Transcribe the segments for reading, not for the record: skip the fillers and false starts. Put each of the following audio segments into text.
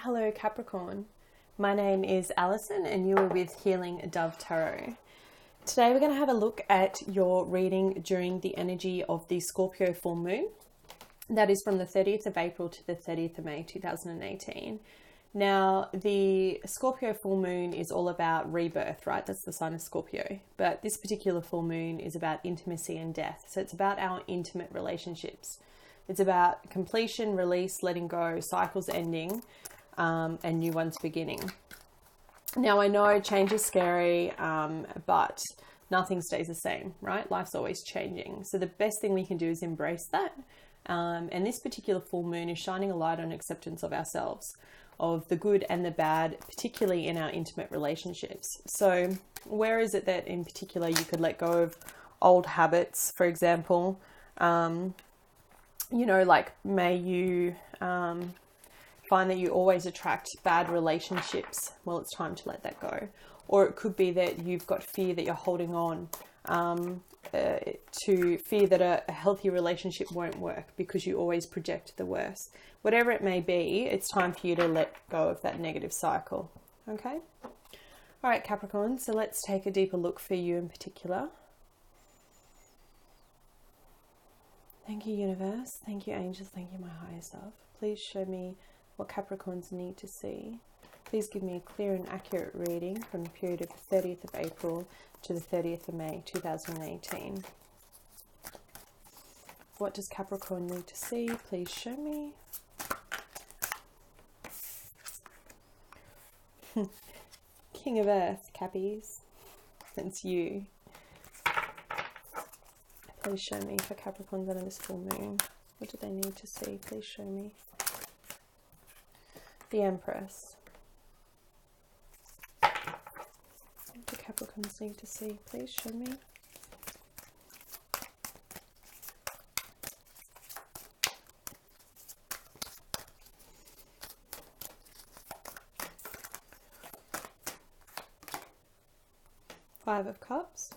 Hello Capricorn, my name is Alison and you are with Healing Dove Tarot. Today we're going to have a look at your reading during the energy of the Scorpio full moon. That is from the 30th of April to the 30th of May 2018. Now the Scorpio full moon is all about rebirth, right? That's the sign of Scorpio. But this particular full moon is about intimacy and death. So it's about our intimate relationships. It's about completion, release, letting go, cycles ending, and new ones beginning. Now I know change is scary, but nothing stays the same, right? Life's always changing. So the best thing we can do is embrace that. And this particular full moon is shining a light on acceptance of ourselves, of the good and the bad, particularly in our intimate relationships. So where is it that in particular you could let go of old habits, for example? Like may you find that you always attract bad relationships. Well, it's time to let that go. Or it could be that you've got fear that you're holding on to fear that a healthy relationship won't work because you always project the worst. Whatever it may be, it's time for you to let go of that negative cycle. Okay? All right, Capricorn, so let's take a deeper look for you in particular. Thank you, universe. Thank you, angels. Thank you, my higher self. Please show me what Capricorns need to see. Please give me a clear and accurate reading from the period of the 30th of April to the 30th of May 2018. What does Capricorn need to see? Please show me. King of Earth, Cappies. That's you. Please show me for Capricorns under this full moon. What do they need to see? Please show me. The Empress. What do Capricorns need to see? Please show me. Five of Cups.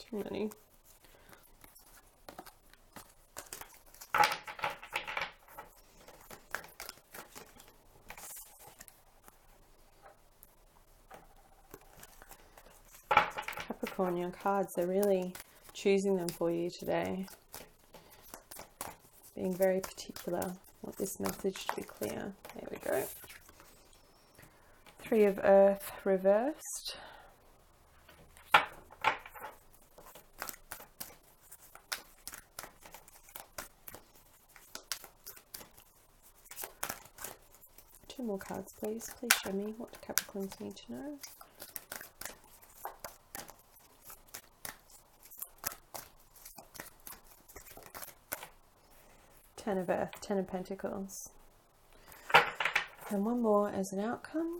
Too many. Capricorn, your cards, they're really choosing them for you today. Being very particular. Want this message to be clear. There we go. Three of Earth reversed. Two more cards, please. Please show me what Capricorns need to know. Ten of Earth, Ten of Pentacles. And one more as an outcome.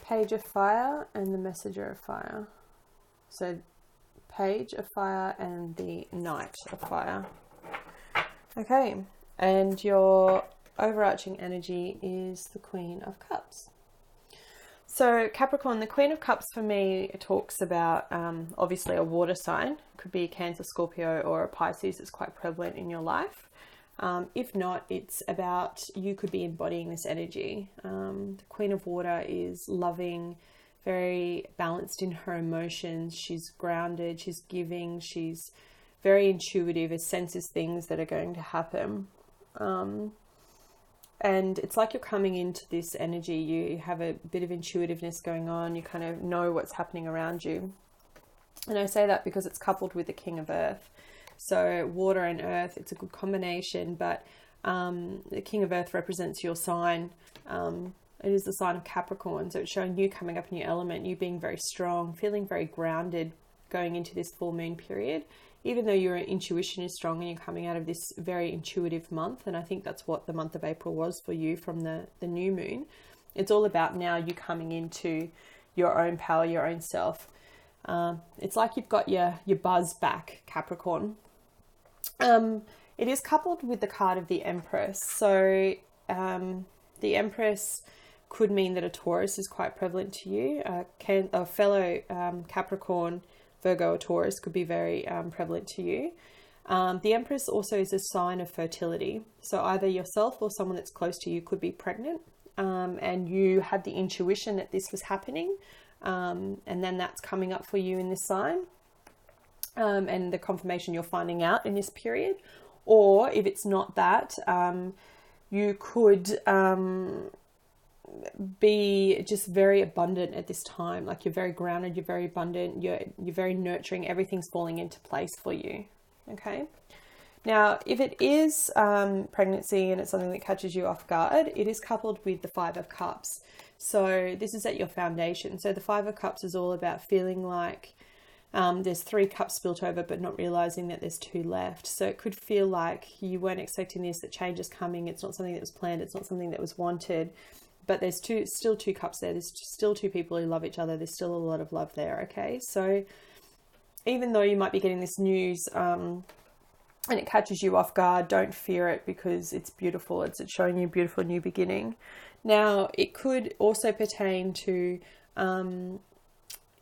Page of Fire and the Messenger of Fire. So Page of Fire and the Knight of Fire. Okay, and your overarching energy is the Queen of Cups. So Capricorn, the Queen of Cups for me talks about obviously a water sign. Could be a Cancer, Scorpio, or a Pisces that's quite prevalent in your life. If not, it's about you could be embodying this energy. The Queen of Water is loving, very balanced in her emotions. She's grounded, she's giving, she's very intuitive, it senses things that are going to happen. And it's like you're coming into this energy, you have a bit of intuitiveness going on, you kind of know what's happening around you. And I say that because it's coupled with the King of Earth. So water and earth, it's a good combination, but the King of Earth represents your sign. It is the sign of Capricorn, so it's showing you coming up in your element, you being very strong, feeling very grounded going into this full moon period, even though your intuition is strong and you're coming out of this very intuitive month. And I think that's what the month of April was for you from the new moon. It's all about now you coming into your own power, your own self. It's like you've got your buzz back, Capricorn. It is coupled with the card of the Empress. So the Empress could mean that a Taurus is quite prevalent to you. A fellow Capricorn, Virgo or Taurus could be very prevalent to you. The Empress also is a sign of fertility. So either yourself or someone that's close to you could be pregnant, and you had the intuition that this was happening, and then that's coming up for you in this sign, and the confirmation you're finding out in this period. Or if it's not that, you could be just very abundant at this time. Like you're very grounded, you're very abundant, you're very nurturing, everything's falling into place for you. Okay. Now, if it is pregnancy and it's something that catches you off guard, it is coupled with the Five of Cups. So this is at your foundation. So the Five of Cups is all about feeling like there's 3 cups spilt over, but not realizing that there's 2 left. So it could feel like you weren't expecting this, that change is coming. It's not something that was planned. It's not something that was wanted, but there's still 2 cups there. There's still 2 people who love each other. There's still a lot of love there. Okay. So even though you might be getting this news, and it catches you off guard, don't fear it, because it's beautiful. It's showing you a beautiful new beginning. Now, it could also pertain to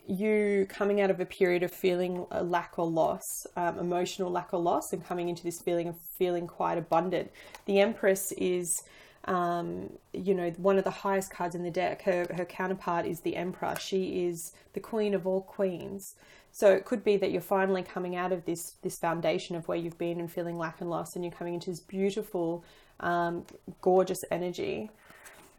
you coming out of a period of feeling a lack or loss, emotional lack or loss, and coming into this feeling of feeling quite abundant. The Empress is, one of the highest cards in the deck. Her counterpart is the Emperor. She is the queen of all queens. So it could be that you're finally coming out of this foundation of where you've been and feeling lack and loss, and you're coming into this beautiful, gorgeous energy.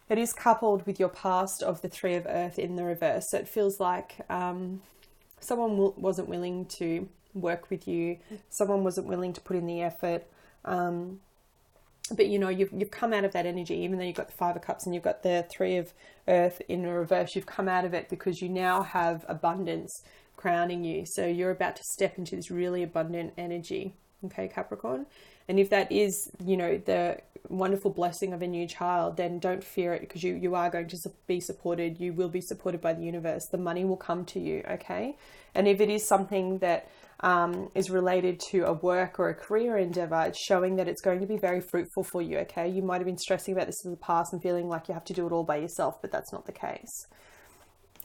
It is coupled with your past of the 3 of Earth in the reverse. So it feels like someone wasn't willing to work with you. Someone wasn't willing to put in the effort. But you've come out of that energy, even though you've got the 5 of Cups and you've got the 3 of Earth in the reverse. You've come out of it because you now have abundance crowning you. So you're about to step into this really abundant energy. Okay, Capricorn. And if that is, the wonderful blessing of a new child, then don't fear it, because you are going to be supported. You will be supported by the universe. The money will come to you. Okay. And if it is something that is related to a work or a career endeavor, it's showing that it's going to be very fruitful for you. Okay. You might have been stressing about this in the past and feeling like you have to do it all by yourself, but that's not the case.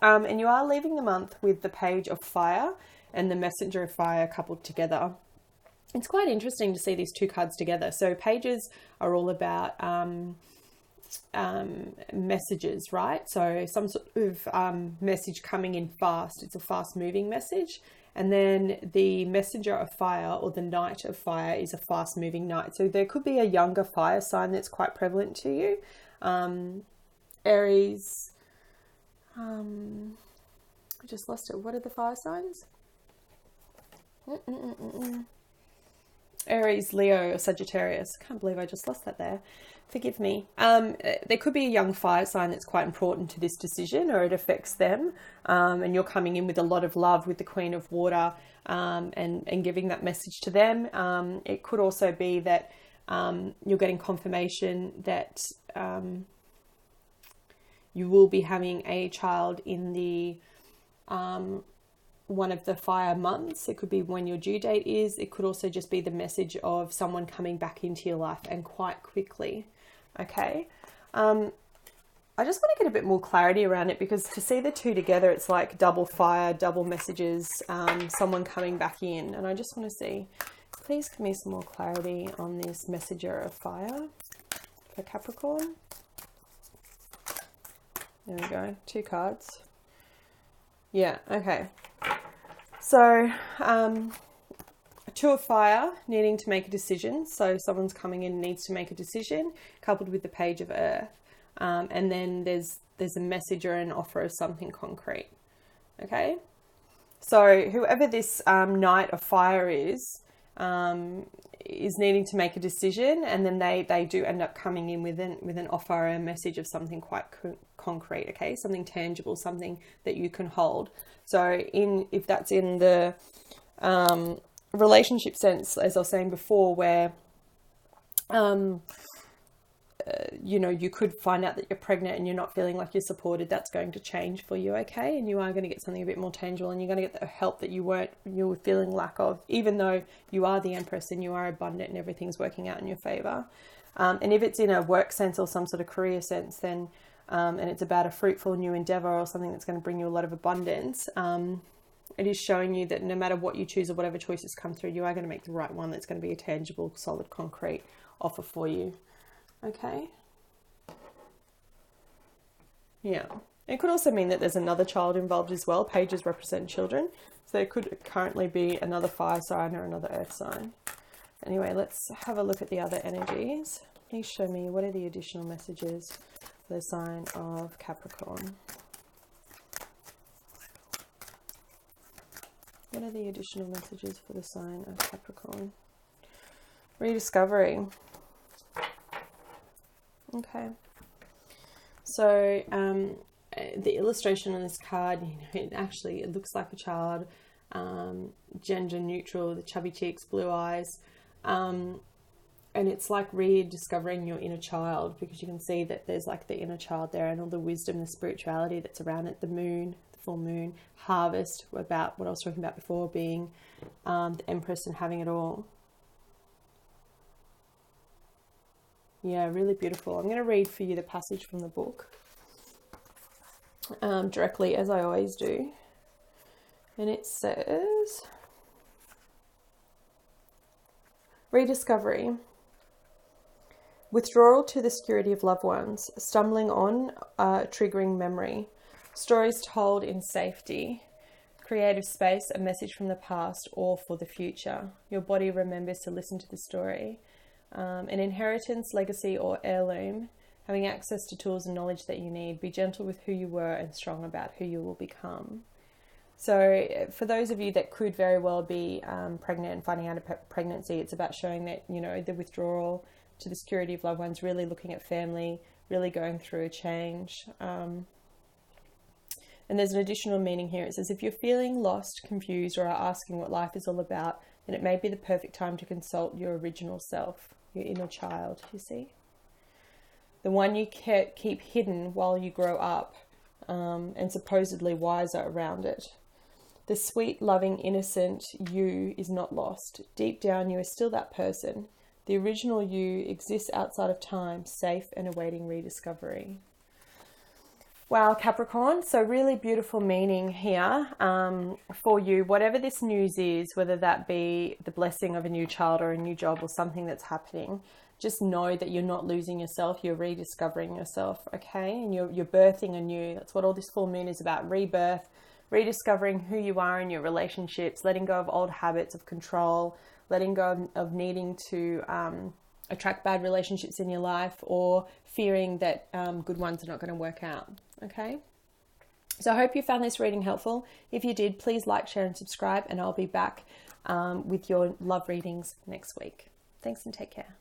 And you are leaving the month with the Page of Fire and the Messenger of Fire coupled together. It's quite interesting to see these 2 cards together. So pages are all about messages, right? So some sort of message coming in fast. It's a fast moving message. And then the Messenger of Fire, or the Knight of Fire, is a fast moving knight. So there could be a younger fire sign that's quite prevalent to you. Aries. I just lost it. What are the fire signs? Aries, Leo, or Sagittarius. I can't believe I just lost that there. Forgive me. There could be a young fire sign that's quite important to this decision, or it affects them. And you're coming in with a lot of love with the Queen of Water, and giving that message to them. It could also be that you're getting confirmation that you will be having a child in the one of the fire months. It could be when your due date is. It could also just be the message of someone coming back into your life, and quite quickly. Okay. I just want to get a bit more clarity around it, because to see the 2 together, it's like double fire, double messages, someone coming back in. And I just want to see, please give me some more clarity on this Messenger of Fire for Capricorn. There we go. 2 cards. Yeah. Okay. So, 2 of Fire, needing to make a decision. So someone's coming in and needs to make a decision, coupled with the Page of Earth. And then there's a message or an offer of something concrete. Okay. So whoever this Knight of Fire is needing to make a decision, and then they do end up coming in with an offer or a message of something quite concrete. Okay. Something tangible, something that you can hold. So if that's in the relationship sense, as I was saying before, where you know, you could find out that you're pregnant and you're not feeling like you're supported. That's going to change for you, okay? And you are going to get something a bit more tangible, and you're going to get the help that you were feeling lack of, even though you are the Empress and you are abundant and everything's working out in your favor. And if it's in a work sense or some sort of career sense, then and it's about a fruitful new endeavor or something that's going to bring you a lot of abundance, it is showing you that no matter what you choose or whatever choices come through, you are going to make the right one that's going to be a tangible, solid, concrete offer for you. Okay. Yeah. It could also mean that there's another child involved as well. Pages represent children. So there could currently be another fire sign or another earth sign. Anyway, let's have a look at the other energies. Please show me, what are the additional messages for the sign of Capricorn? What are the additional messages for the sign of Capricorn? Rediscovery. Okay. So the illustration on this card, you know, it looks like a child, gender neutral, the chubby cheeks, blue eyes, and it's like rediscovering your inner child, because you can see that there's like the inner child there and all the wisdom, the spirituality that's around it, the moon, the full moon, harvest, about what I was talking about before, being the Empress and having it all. Yeah, really beautiful. I'm going to read for you the passage from the book directly, as I always do. And it says, rediscovery. Withdrawal to the security of loved ones, stumbling on, triggering memory, stories told in safety, creative space, a message from the past or for the future. Your body remembers to listen to the story. An inheritance, legacy or heirloom, having access to tools and knowledge that you need. Be gentle with who you were and strong about who you will become. So for those of you that could very well be pregnant and finding out a pregnancy, it's about showing that, you know, the withdrawal to the security of loved ones, really looking at family, really going through a change. And there's an additional meaning here. It says, if you're feeling lost, confused, or are asking what life is all about, then it may be the perfect time to consult your original self, your inner child, you see? The one you keep hidden while you grow up, and supposedly wiser around it. The sweet, loving, innocent you is not lost. Deep down, you are still that person. The original you exists outside of time, safe and awaiting rediscovery. Wow, Capricorn. So really beautiful meaning here for you. Whatever this news is, whether that be the blessing of a new child or a new job or something that's happening, just know that you're not losing yourself. You're rediscovering yourself, okay? And you're birthing anew. That's what all this full moon is about, rebirth, rediscovering who you are in your relationships, letting go of old habits of control, letting go of needing to attract bad relationships in your life, or fearing that good ones are not going to work out. Okay, so I hope you found this reading helpful. If you did, please like, share and subscribe, and I'll be back with your love readings next week. Thanks and take care.